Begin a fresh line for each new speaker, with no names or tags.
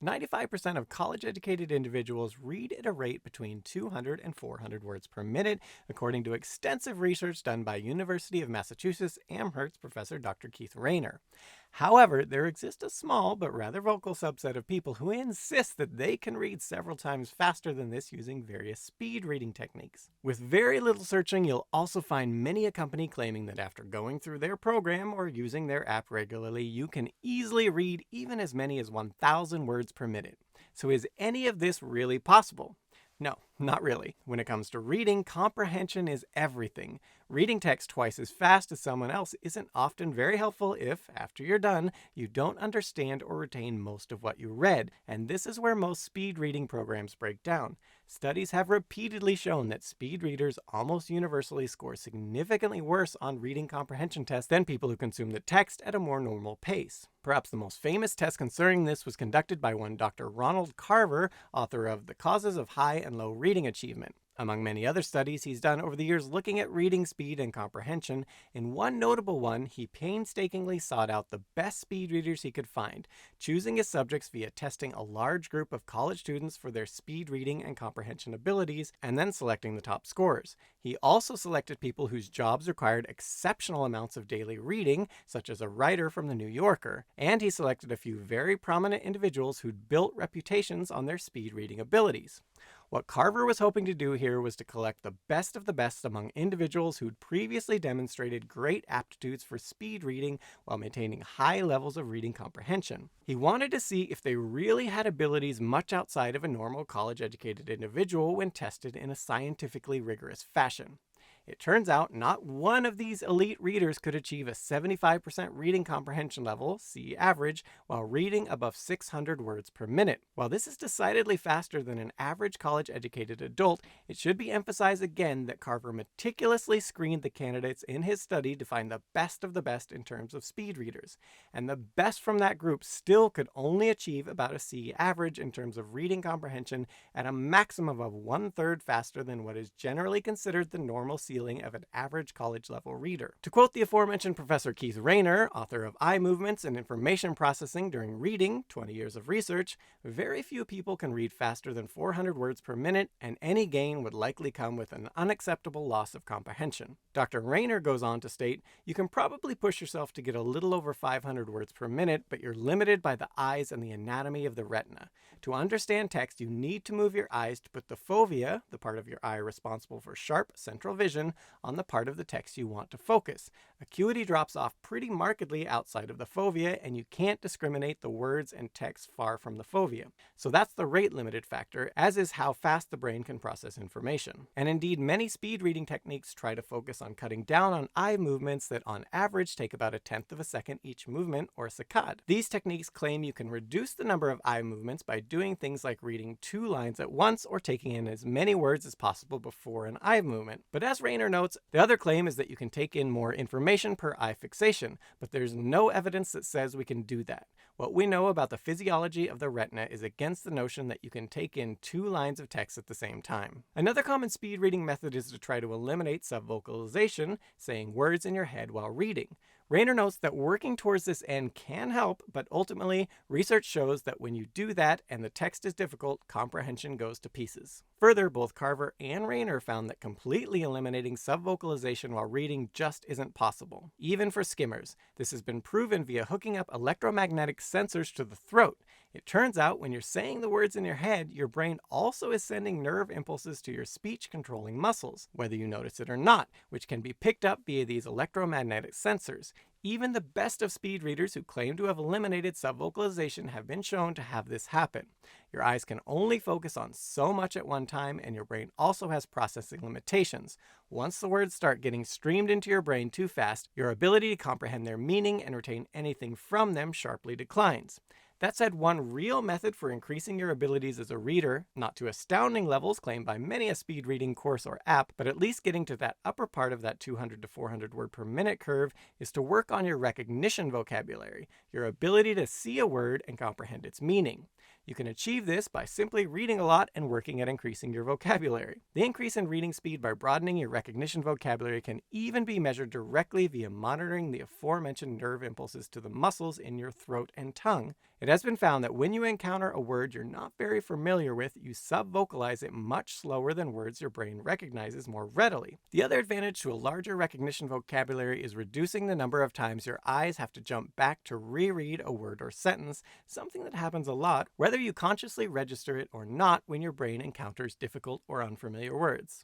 95% of college-educated individuals read at a rate between 200 and 400 words per minute, according to extensive research done by University of Massachusetts Amherst professor Dr. Keith Rayner. However, there exists a small but rather vocal subset of people who insist that they can read several times faster than this using various speed reading techniques. With very little searching, you'll also find many a company claiming that after going through their program or using their app regularly, you can easily read even as many as 1,000 words per minute. So is any of this really possible? No, not really. When it comes to reading, comprehension is everything. Reading text twice as fast as someone else isn't often very helpful if, after you're done, you don't understand or retain most of what you read, and this is where most speed reading programs break down. Studies have repeatedly shown that speed readers almost universally score significantly worse on reading comprehension tests than people who consume the text at a more normal pace. Perhaps the most famous test concerning this was conducted by one Dr. Ronald Carver, author of The Causes of High and Low Reading Achievement. Among many other studies he's done over the years looking at reading speed and comprehension, in one notable one, he painstakingly sought out the best speed readers he could find, choosing his subjects via testing a large group of college students for their speed reading and comprehension abilities, and then selecting the top scorers. He also selected people whose jobs required exceptional amounts of daily reading, such as a writer from the New Yorker, and he selected a few very prominent individuals who'd built reputations on their speed reading abilities. What Carver was hoping to do here was to collect the best of the best among individuals who'd previously demonstrated great aptitudes for speed reading while maintaining high levels of reading comprehension. He wanted to see if they really had abilities much outside of a normal college-educated individual when tested in a scientifically rigorous fashion. It turns out not one of these elite readers could achieve a 75% reading comprehension level, C average, while reading above 600 words per minute. While this is decidedly faster than an average college-educated adult, it should be emphasized again that Carver meticulously screened the candidates in his study to find the best of the best in terms of speed readers. And the best from that group still could only achieve about a C average in terms of reading comprehension at a maximum of 1/3 faster than what is generally considered the normal ceiling of an average college-level reader. To quote the aforementioned Professor Keith Rayner, author of Eye Movements and Information Processing During Reading, 20 Years of Research, very few people can read faster than 400 words per minute, and any gain would likely come with an unacceptable loss of comprehension. Dr. Rayner goes on to state, you can probably push yourself to get a little over 500 words per minute, but you're limited by the eyes and the anatomy of the retina. To understand text, you need to move your eyes to put the fovea, the part of your eye responsible for sharp central vision, on the part of the text you want to focus. Acuity drops off pretty markedly outside of the fovea, and you can't discriminate the words and text far from the fovea. So that's the rate-limited factor, as is how fast the brain can process information. And indeed, many speed reading techniques try to focus on cutting down on eye movements that on average take about 1/10 of a second each movement, or saccade. These techniques claim you can reduce the number of eye movements by doing things like reading 2 lines at once or taking in as many words as possible before an eye movement. But as Rayner notes, the other claim is that you can take in more information per eye fixation, but there's no evidence that says we can do that. What we know about the physiology of the retina is against the notion that you can take in 2 lines of text at the same time. Another common speed reading method is to try to eliminate subvocalization, saying words in your head while reading. Rayner notes that working towards this end can help, but ultimately, research shows that when you do that and the text is difficult, comprehension goes to pieces. Further, both Carver and Rayner found that completely eliminating subvocalization while reading just isn't possible, even for skimmers. This has been proven via hooking up electromagnetic sensors to the throat. It turns out when you're saying the words in your head, your brain also is sending nerve impulses to your speech-controlling muscles, whether you notice it or not, which can be picked up via these electromagnetic sensors. Even the best of speed readers who claim to have eliminated subvocalization have been shown to have this happen. Your eyes can only focus on so much at one time, and your brain also has processing limitations. Once the words start getting streamed into your brain too fast, your ability to comprehend their meaning and retain anything from them sharply declines. That said, one real method for increasing your abilities as a reader, not to astounding levels claimed by many a speed reading course or app, but at least getting to that upper part of that 200 to 400 word per minute curve, is to work on your recognition vocabulary, your ability to see a word and comprehend its meaning. You can achieve this by simply reading a lot and working at increasing your vocabulary. The increase in reading speed by broadening your recognition vocabulary can even be measured directly via monitoring the aforementioned nerve impulses to the muscles in your throat and tongue. It has been found that when you encounter a word you're not very familiar with, you subvocalize it much slower than words your brain recognizes more readily. The other advantage to a larger recognition vocabulary is reducing the number of times your eyes have to jump back to reread a word or sentence, something that happens a lot, whether you consciously register it or not when your brain encounters difficult or unfamiliar words.